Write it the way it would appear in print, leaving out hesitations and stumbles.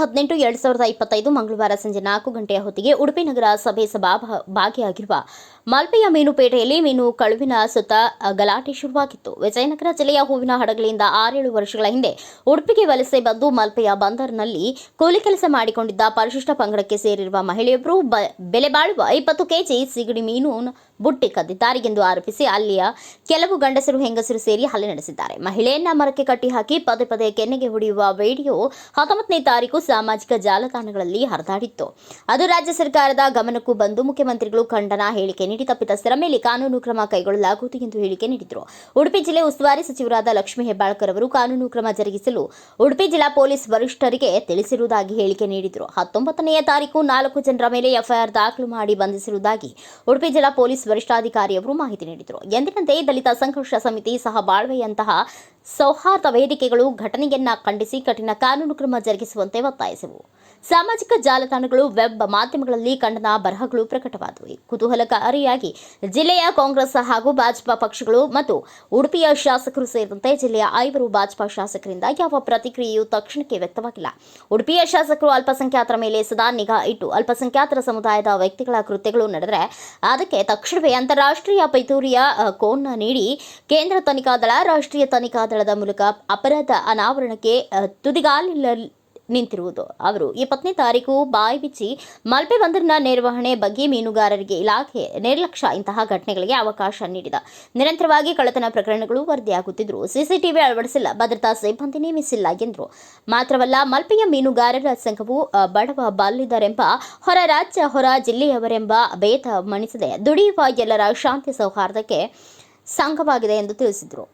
March 18, 2025 ಮಂಗಳವಾರ ಸಂಜೆ 4 ಗಂಟೆಯ ಹೊತ್ತಿಗೆ ಉಡುಪಿ ನಗರ ಸಭೆ ಭಾಗಿಯಾಗಿರುವ ಮಲ್ಪೆಯ ಮೀನುಪೇಟೆಯಲ್ಲಿ ಮೀನು ಕಳುವಿನ ಸುತ್ತ ಗಲಾಟೆ ಶುರುವಾಗಿತ್ತು. ವಿಜಯನಗರ ಜಿಲ್ಲೆಯ ಹೂವಿನ ಹಡಗಲಿಯಿಂದ 6-7 ವರ್ಷಗಳ ಹಿಂದೆ ಉಡುಪಿಗೆ ವಲಸೆ ಬಂದು ಮಲ್ಪೆಯ ಬಂದರಿನಲ್ಲಿ ಕೂಲಿ ಕೆಲಸ ಮಾಡಿಕೊಂಡಿದ್ದ ಪರಿಶಿಷ್ಟ ಪಂಗಡಕ್ಕೆ ಸೇರಿರುವ ಮಹಿಳೆಯೊಬ್ಬರು ಬೆಲೆ ಬಾಳುವ 20 ಕೆಜಿ ಸಿಗಡಿ ಮೀನು ಬುಟ್ಟಿ ಕದ್ದಿದ್ದಾರೆ ಎಂದು ಆರೋಪಿಸಿ ಅಲ್ಲಿಯ ಕೆಲವು ಗಂಡಸರು ಹೆಂಗಸರು ಸೇರಿ ಹಲ್ಲೆ ನಡೆಸಿದ್ದಾರೆ. ಮಹಿಳೆಯನ್ನ ಮರಕ್ಕೆ ಕಟ್ಟಿ ಹಾಕಿ ಪದೇ ಪದೇ ಕೆನ್ನೆಗೆ ಹೊಡೆಯುವ ವಿಡಿಯೋ 19ನೇ ತಾರೀಕು ಸಾಮಾಜಿಕ ಜಾಲತಾಣಗಳಲ್ಲಿ ಹರಿದಾಡಿತ್ತು. ಅದು ರಾಜ್ಯ ಸರ್ಕಾರದ ಗಮನಕ್ಕೂ ಬಂದು ಮುಖ್ಯಮಂತ್ರಿಗಳು ಖಂಡನಾ ಹೇಳಿಕೆ ನೀಡಿ ತಪ್ಪಿತಸ್ಥರ ಮೇಲೆ ಕಾನೂನು ಕ್ರಮ ಕೈಗೊಳ್ಳಲಾಗುವುದು ಎಂದು ಹೇಳಿಕೆ ನೀಡಿದರು. ಉಡುಪಿ ಜಿಲ್ಲೆ ಉಸ್ತುವಾರಿ ಸಚಿವರಾದ ಲಕ್ಷ್ಮೀ ಹೆಬ್ಬಾಳ್ಕರ್ ಅವರು ಕಾನೂನು ಕ್ರಮ ಜರುಗಿಸಲು ಉಡುಪಿ ಜಿಲ್ಲಾ ಪೊಲೀಸ್ ವರಿಷ್ಠರಿಗೆ ತಿಳಿಸಿರುವುದಾಗಿ ಹೇಳಿಕೆ ನೀಡಿದರು. 19ನೇ ತಾರೀಕು 4 ಜನರ ಮೇಲೆ ಎಫ್ಐಆರ್ ದಾಖಲು ಮಾಡಿ ಬಂಧಿಸಿರುವುದಾಗಿ ಉಡುಪಿ ಜಿಲ್ಲಾ ಪೊಲೀಸ್ ವರಿಷ್ಠಾಧಿಕಾರಿಯವರು ಮಾಹಿತಿ ನೀಡಿದರು. ಎಂದಿನಂತೆ ದಲಿತ ಸಂಘರ್ಷ ಸಮಿತಿ ಸಹ ಬಾಳ್ವೆಯಂತಹ ಸೌಹಾರ್ದ ವೇದಿಕೆಗಳು ಘಟನೆಯನ್ನ ಖಂಡಿಸಿ ಕಠಿಣ ಕಾನೂನು ಕ್ರಮ ಜರುಗಿಸುವಂತೆ ಒತ್ತಾಯಿಸಿದವು. ಸಾಮಾಜಿಕ ಜಾಲತಾಣಗಳು, ವೆಬ್ ಮಾಧ್ಯಮಗಳಲ್ಲಿ ಖಂಡನಾ ಬರಹಗಳು ಪ್ರಕಟವಾದವು. ಕುತೂಹಲಕಾರಿಯಾಗಿ ಜಿಲ್ಲೆಯ ಕಾಂಗ್ರೆಸ್ ಹಾಗೂ ಭಾಜಪಾ ಪಕ್ಷಗಳು ಮತ್ತು ಉಡುಪಿಯ ಶಾಸಕರು ಸೇರಿದಂತೆ ಜಿಲ್ಲೆಯ 5 ಭಾಜಪಾ ಶಾಸಕರಿಂದ ಯಾವ ಪ್ರತಿಕ್ರಿಯೆಯೂ ತಕ್ಷಣಕ್ಕೆ ವ್ಯಕ್ತವಾಗಿಲ್ಲ. ಉಡುಪಿಯ ಶಾಸಕರು ಅಲ್ಪಸಂಖ್ಯಾತರ ಮೇಲೆ ಸದಾ ನಿಗಾ ಇಟ್ಟು ಅಲ್ಪಸಂಖ್ಯಾತರ ಸಮುದಾಯದ ವ್ಯಕ್ತಿಗಳ ಕೃತ್ಯಗಳು ನಡೆದರೆ ಅದಕ್ಕೆ ತಕ್ಷಣವೇ ಅಂತಾರಾಷ್ಟ್ರೀಯ ಪಿತೂರಿಯ ಕೋನ್ನ ನೀಡಿ ಕೇಂದ್ರ ತನಿಖಾ ದಳ, ರಾಷ್ಟ್ರೀಯ ತನಿಖಾ ದಳದ ಮೂಲಕ ಅಪರಾಧ ಅನಾವರಣಕ್ಕೆ ತುದಿಗಾಲಿಲ್ಲ ನಿಂತಿರುವುದು. ಅವರು 20ನೇ ತಾರೀಕು ಬಾಯಿ ಬಿಚ್ಚಿ ಮಲ್ಪೆ ಬಂದರಿನ ನಿರ್ವಹಣೆ ಬಗ್ಗೆ ಮೀನುಗಾರರಿಗೆ ಇಲಾಖೆ ನಿರ್ಲಕ್ಷ್ಯ ಇಂತಹ ಘಟನೆಗಳಿಗೆ ಅವಕಾಶ ನೀಡಿದ. ನಿರಂತರವಾಗಿ ಕಳ್ಳತನ ಪ್ರಕರಣಗಳು ವರದಿಯಾಗುತ್ತಿದ್ದರೂ ಸಿಸಿಟಿವಿ ಅಳವಡಿಸಿಲ್ಲ, ಭದ್ರತಾ ಸಿಬ್ಬಂದಿ ನೇಮಿಸಿಲ್ಲ ಎಂದರು. ಮಾತ್ರವಲ್ಲ, ಮಲ್ಪೆಯ ಮೀನುಗಾರರ ಸಂಘವು ಬಡವ ಬಲ್ಲಿದರೆಂಬ, ಹೊರ ರಾಜ್ಯ ಹೊರ ಜಿಲ್ಲೆಯವರೆಂಬ ಭೇದ ಮಣಿಸದೆ ದುಡಿಯುವ ಎಲ್ಲರ ಶಾಂತಿ ಸೌಹಾರ್ದಕ್ಕೆ ಸಂಘವಾಗಿದೆ ಎಂದು ತಿಳಿಸಿದರು.